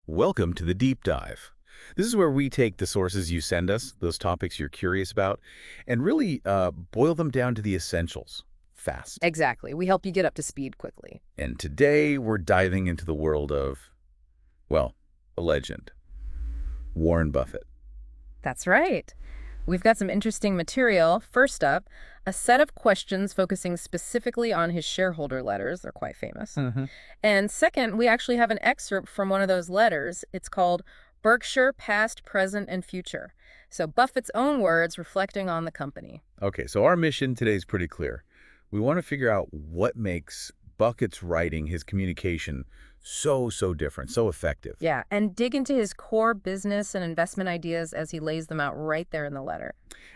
Welcome to the Deep Dive. This is where we take the sources you send us, those topics you're curious about, and really boil them down to the essentials, fast. Exactly. We help you get up to speed quickly. And today we're diving into the world of, well, a legend, Warren Buffett. That's right. We've got some interesting material. First up, a set of questions focusing specifically on his shareholder letters. They're quite famous. And second, we actually have an excerpt from one of those letters. It's called Berkshire Past, Present, and Future. So Buffett's own words reflecting on the company. Okay, so our mission today is pretty clear. We want to figure out what makes Buffett's writing, his communication, so different, so effective. Yeah, and dig into his core business and investment ideas as he lays them out right there in the letter.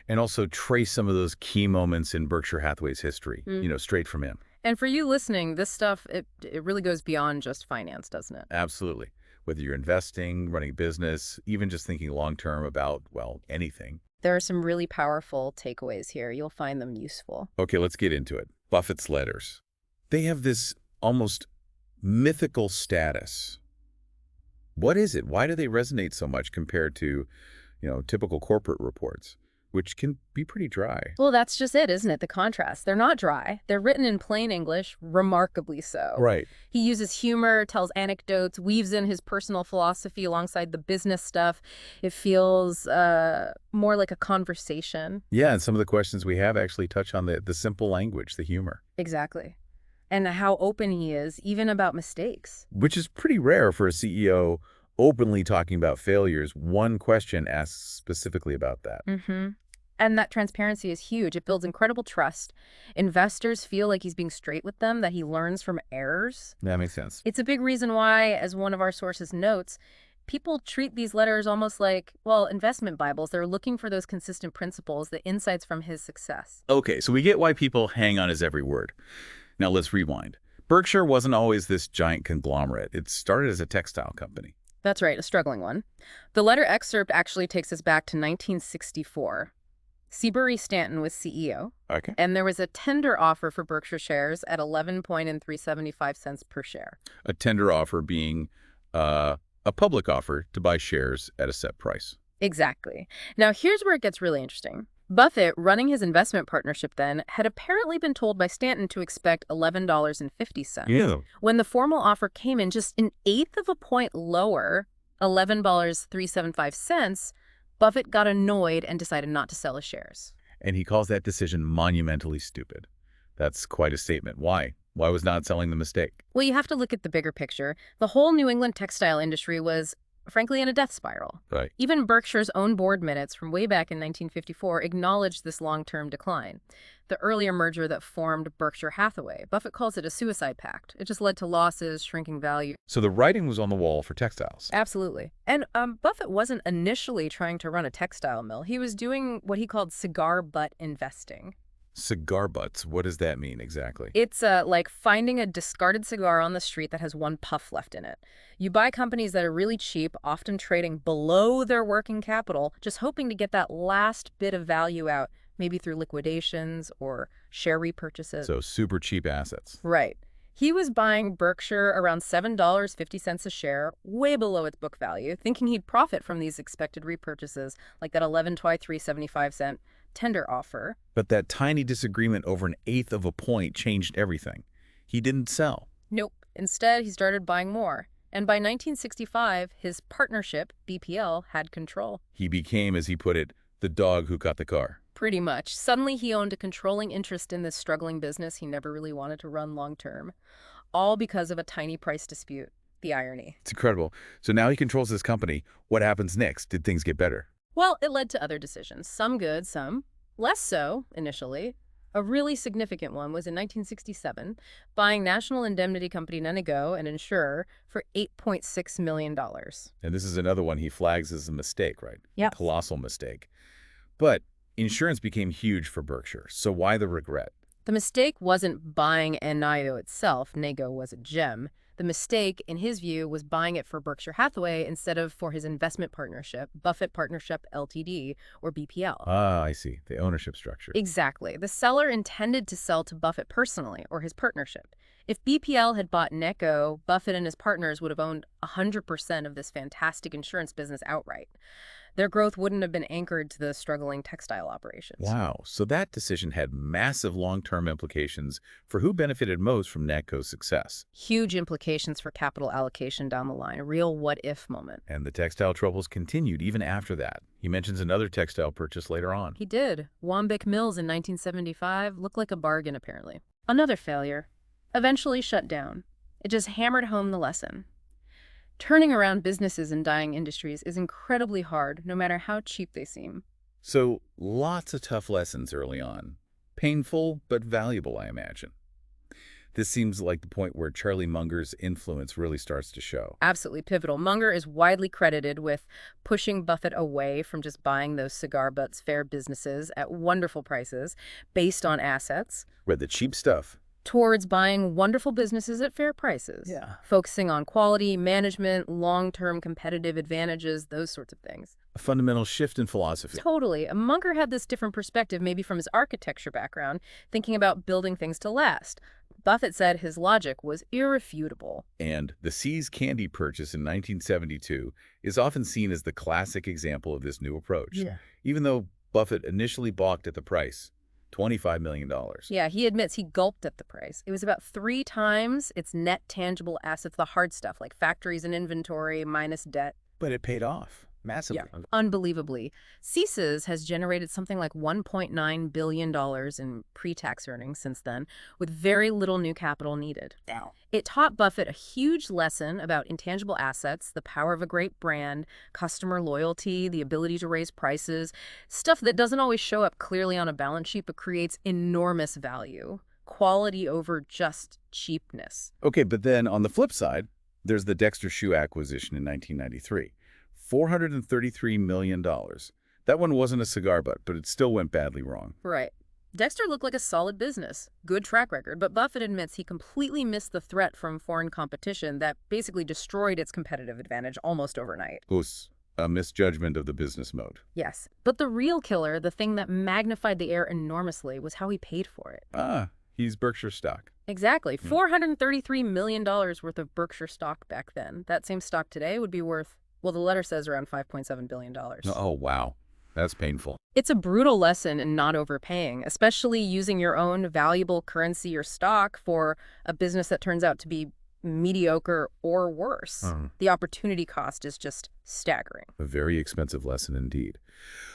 And also trace some of those key moments in Berkshire Hathaway's history, straight from him. And for you listening, this stuff, it really goes beyond just finance, doesn't it? Absolutely. Whether you're investing, running a business, even just thinking long-term about, well, anything. There are some really powerful takeaways here. You'll find them useful. Okay, let's get into it. Buffett's letters. They have this almost mythical status. What is it? Why do they resonate so much compared to, typical corporate reports, which can be pretty dry? Well, that's just it, isn't it? The contrast. They're not dry. They're written in plain English, remarkably so. Right. He uses humor, tells anecdotes, weaves in his personal philosophy alongside the business stuff. It feels more like a conversation. Yeah, and some of the questions we have actually touch on the simple language, the humor. Exactly. And how open he is, even about mistakes. Which is pretty rare for a CEO openly talking about failures. One question asks specifically about that. And that transparency is huge. It builds incredible trust. Investors feel like he's being straight with them, that he learns from errors. That makes sense. It's a big reason why, as one of our sources notes, people treat these letters almost like, well, investment Bibles. They're looking for those consistent principles, the insights from his success. Okay, so we get why people hang on his every word. Now let's rewind. Berkshire wasn't always this giant conglomerate. It started as a textile company. That's right, a struggling one. The letter excerpt actually takes us back to 1964. Seabury Stanton was CEO. Okay. And there was a tender offer for Berkshire shares at 11.375 cents per share. A tender offer being a public offer to buy shares at a set price. Exactly. Now, here's where it gets really interesting. Buffett, running his investment partnership then, had apparently been told by Stanton to expect $11.50. Yeah. When the formal offer came in just an eighth of a point lower, $11.375, Buffett got annoyed and decided not to sell his shares. And he calls that decision monumentally stupid. That's quite a statement. Why? Why was not selling the mistake? Well, you have to look at the bigger picture. The whole New England textile industry was, frankly, in a death spiral. Right. Even Berkshire's own board minutes from way back in 1954 acknowledged this long-term decline. The earlier merger that formed Berkshire Hathaway, Buffett calls it a suicide pact. It just led to losses, shrinking value. So the writing was on the wall for textiles. Absolutely. And Buffett wasn't initially trying to run a textile mill. He was doing what he called cigar butt investing. Cigar butts, what does that mean exactly? It's like finding a discarded cigar on the street that has one puff left in it. You buy companies that are really cheap, often trading below their working capital, just hoping to get that last bit of value out, maybe through liquidations or share repurchases. So super cheap assets. Right. He was buying Berkshire around $7.50 a share, way below its book value, thinking he'd profit from these expected repurchases, like that $11.375 tender offer. But that tiny disagreement over an eighth of a point changed everything. He didn't sell. Nope. Instead, he started buying more. And by 1965, his partnership, BPL, had control. He became, as he put it, the dog who got the car. Pretty much. Suddenly, he owned a controlling interest in this struggling business he never really wanted to run long term. All because of a tiny price dispute. The irony. It's incredible. So now he controls this company. What happens next? Did things get better? Well, it led to other decisions. Some good, some less so, initially. A really significant one was in 1967, buying National Indemnity Company Nenigo, an insurer, for $8.6 million. And this is another one he flags as a mistake, right? Yep. Colossal mistake. But insurance became huge for Berkshire, so why the regret? The mistake wasn't buying Nenigo itself. Nego was a gem. The mistake, in his view, was buying it for Berkshire Hathaway instead of for his investment partnership, Buffett Partnership Ltd., or BPL. Ah, I see. The ownership structure. Exactly. The seller intended to sell to Buffett personally, or his partnership. If BPL had bought Necco, Buffett and his partners would have owned 100% of this fantastic insurance business outright. Their growth wouldn't have been anchored to the struggling textile operations. Wow. So that decision had massive long-term implications for who benefited most from Natco's success. Huge implications for capital allocation down the line, a real what-if moment. And the textile troubles continued even after that. He mentions another textile purchase later on. He did. Wambic Mills in 1975 looked like a bargain, apparently. Another failure. Eventually shut down. It just hammered home the lesson. Turning around businesses in dying industries is incredibly hard, no matter how cheap they seem. So lots of tough lessons early on. Painful, but valuable, I imagine. This seems like the point where Charlie Munger's influence really starts to show. Absolutely pivotal. Munger is widely credited with pushing Buffett away from just buying those cigar butts fair businesses at wonderful prices based on assets, Read the cheap stuff. towards buying wonderful businesses at fair prices. Yeah. Focusing on quality, management, long-term competitive advantages, those sorts of things. A fundamental shift in philosophy. Totally. Munger had this different perspective, maybe from his architecture background, thinking about building things to last. Buffett said his logic was irrefutable. And the See's Candy purchase in 1972 is often seen as the classic example of this new approach. Even though Buffett initially balked at the price, $25 million. Yeah, he admits he gulped at the price. It was about 3 times its net tangible assets, the hard stuff, like factories and inventory minus debt. But it paid off massively. Yeah, unbelievably. Ceases has generated something like $1.9 billion in pre-tax earnings since then, with very little new capital needed. Wow. It taught Buffett a huge lesson about intangible assets, the power of a great brand, customer loyalty, the ability to raise prices, stuff that doesn't always show up clearly on a balance sheet but creates enormous value. Quality over just cheapness. Okay, but then on the flip side, there's the Dexter Shoe acquisition in 1993. $433 million. That one wasn't a cigar butt, but it still went badly wrong. Right. Dexter looked like a solid business, good track record, but Buffett admits he completely missed the threat from foreign competition that basically destroyed its competitive advantage almost overnight. It was a misjudgment of the business mode. Yes, but the real killer, the thing that magnified the error enormously, was how he paid for it. Ah, he's Berkshire stock. Exactly. $433 million worth of Berkshire stock back then. That same stock today would be worth, well, the letter says around $5.7 billion. Oh, wow. That's painful. It's a brutal lesson in not overpaying, especially using your own valuable currency or stock for a business that turns out to be mediocre or worse. The opportunity cost is just staggering. A very expensive lesson indeed.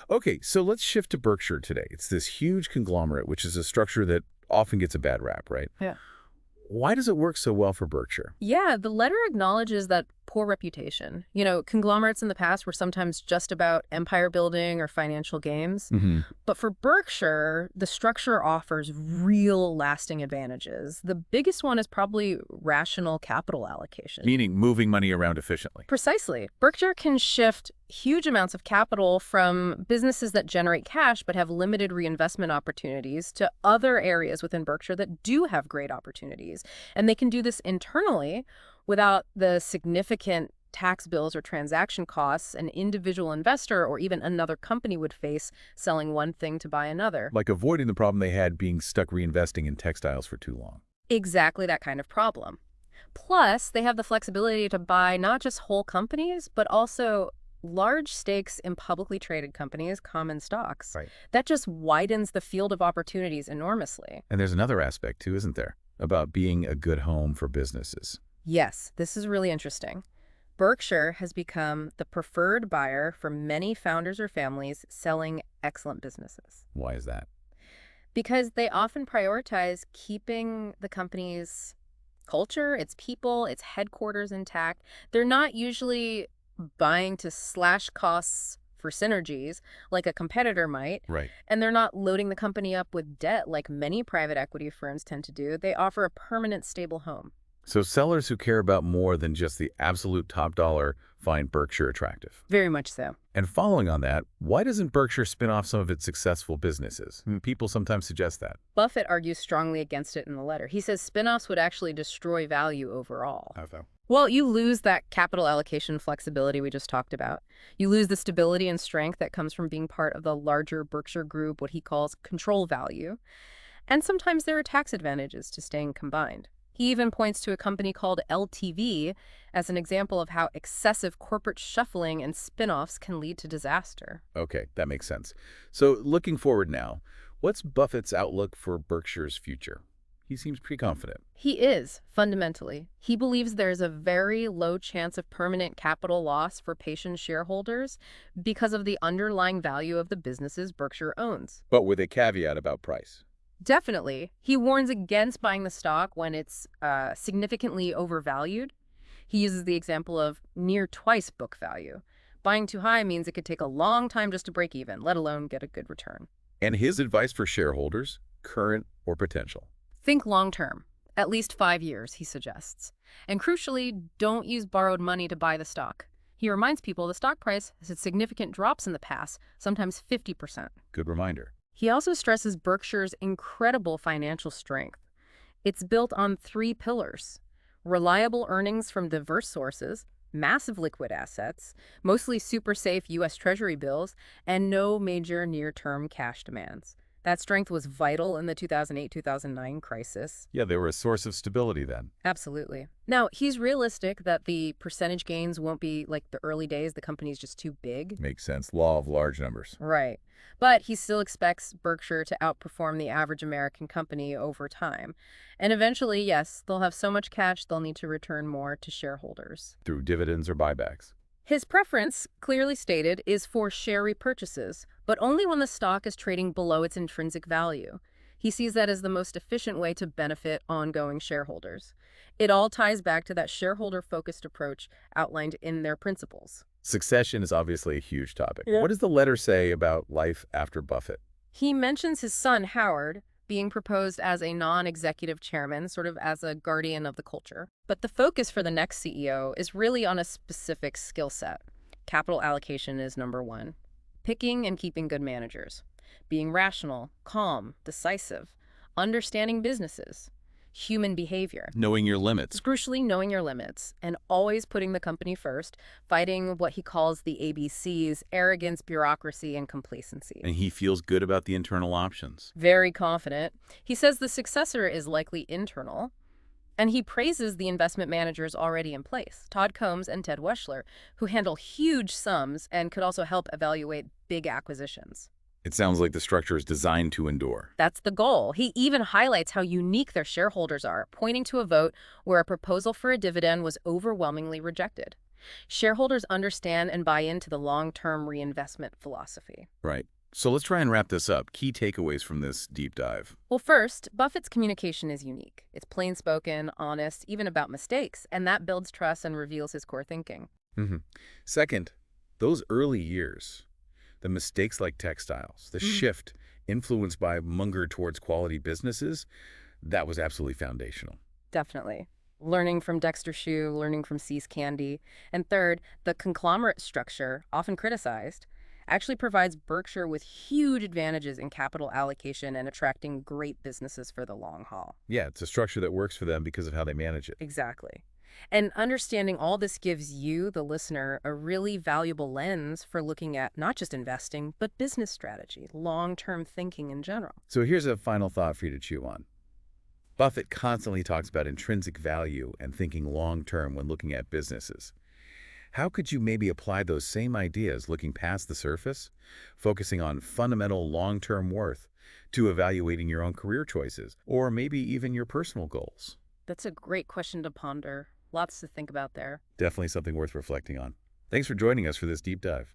Okay, so let's shift to Berkshire today. It's this huge conglomerate, which is a structure that often gets a bad rap, right? Yeah. Why does it work so well for Berkshire? Yeah, the letter acknowledges that poor reputation. You know, conglomerates in the past were sometimes just about empire building or financial gains. But for Berkshire, the structure offers real lasting advantages. The biggest one is probably rational capital allocation. Meaning moving money around efficiently. Precisely. Berkshire can shift huge amounts of capital from businesses that generate cash but have limited reinvestment opportunities to other areas within Berkshire that do have great opportunities. And they can do this internally without the significant tax bills or transaction costs an individual investor or even another company would face selling one thing to buy another. Like avoiding the problem they had being stuck reinvesting in textiles for too long. Exactly that kind of problem. Plus, they have the flexibility to buy not just whole companies, but also large stakes in publicly traded companies, common stocks. Right. That just widens the field of opportunities enormously. And there's another aspect too, isn't there? About being a good home for businesses. Yes, this is really interesting. Berkshire has become the preferred buyer for many founders or families selling excellent businesses. Why is that? Because they often prioritize keeping the company's culture, its people, its headquarters intact. They're not usually buying to slash costs for synergies like a competitor might. Right. And they're not loading the company up with debt like many private equity firms tend to do. They offer a permanent, stable home. So sellers who care about more than just the absolute top dollar find Berkshire attractive. Very much so. And following on that, why doesn't Berkshire spin off some of its successful businesses? People sometimes suggest that. Buffett argues strongly against it in the letter. He says spin-offs would actually destroy value overall. How so? Well, you lose that capital allocation flexibility we just talked about. You lose the stability and strength that comes from being part of the larger Berkshire group, what he calls control value. And sometimes there are tax advantages to staying combined. He even points to a company called LTV as an example of how excessive corporate shuffling and spin-offs can lead to disaster. Okay, that makes sense. So looking forward now, what's Buffett's outlook for Berkshire's future? He seems pretty confident. He is, fundamentally. He believes there is a very low chance of permanent capital loss for patient shareholders because of the underlying value of the businesses Berkshire owns. But with a caveat about price. Definitely. He warns against buying the stock when it's significantly overvalued. He uses the example of near twice book value. Buying too high means it could take a long time just to break even, let alone get a good return. And his advice for shareholders, current or potential? Think long term, at least 5 years, he suggests. And crucially, don't use borrowed money to buy the stock. He reminds people the stock price has had significant drops in the past, sometimes 50%. Good reminder. He also stresses Berkshire's incredible financial strength. It's built on 3 pillars: reliable earnings from diverse sources, massive liquid assets, mostly super safe U.S. Treasury bills, and no major near-term cash demands. That strength was vital in the 2008-2009 crisis. Yeah, they were a source of stability then. Absolutely. Now, he's realistic that the percentage gains won't be like the early days. The company's just too big. Makes sense. Law of large numbers. Right. But he still expects Berkshire to outperform the average American company over time. And eventually, yes, they'll have so much cash they'll need to return more to shareholders. Through dividends or buybacks. His preference, clearly stated, is for share repurchases, but only when the stock is trading below its intrinsic value. He sees that as the most efficient way to benefit ongoing shareholders. It all ties back to that shareholder-focused approach outlined in their principles. Succession is obviously a huge topic. Yeah. What does the letter say about life after Buffett? He mentions his son, Howard, being proposed as a non-executive chairman, sort of as a guardian of the culture. But the focus for the next CEO is really on a specific skill set. Capital allocation is number 1. Picking and keeping good managers. Being rational, calm, decisive. Understanding businesses. Human behavior. Knowing your limits. Crucially, knowing your limits and always putting the company first, fighting what he calls the ABCs: arrogance, bureaucracy, and complacency. And he feels good about the internal options. Very confident. He says the successor is likely internal, and he praises the investment managers already in place, Todd Combs and Ted Weschler, who handle huge sums and could also help evaluate big acquisitions. It sounds like the structure is designed to endure. That's the goal. He even highlights how unique their shareholders are, pointing to a vote where a proposal for a dividend was overwhelmingly rejected. Shareholders understand and buy into the long-term reinvestment philosophy. Right. So let's try and wrap this up. Key takeaways from this deep dive. Well, first, Buffett's communication is unique. It's plain-spoken, honest, even about mistakes, and that builds trust and reveals his core thinking. Second, those early years, the mistakes like textiles, the shift influenced by Munger towards quality businesses, that was absolutely foundational. Definitely. Learning from Dexter Shoe, learning from See's Candy. And third, the conglomerate structure, often criticized, actually provides Berkshire with huge advantages in capital allocation and attracting great businesses for the long haul. Yeah, it's a structure that works for them because of how they manage it. Exactly. And understanding all this gives you, the listener, a really valuable lens for looking at not just investing, but business strategy, long-term thinking in general. So here's a final thought for you to chew on. Buffett constantly talks about intrinsic value and thinking long-term when looking at businesses. How could you maybe apply those same ideas looking past the surface, focusing on fundamental long-term worth to evaluating your own career choices, or maybe even your personal goals? That's a great question to ponder. Lots to think about there. Definitely something worth reflecting on. Thanks for joining us for this deep dive.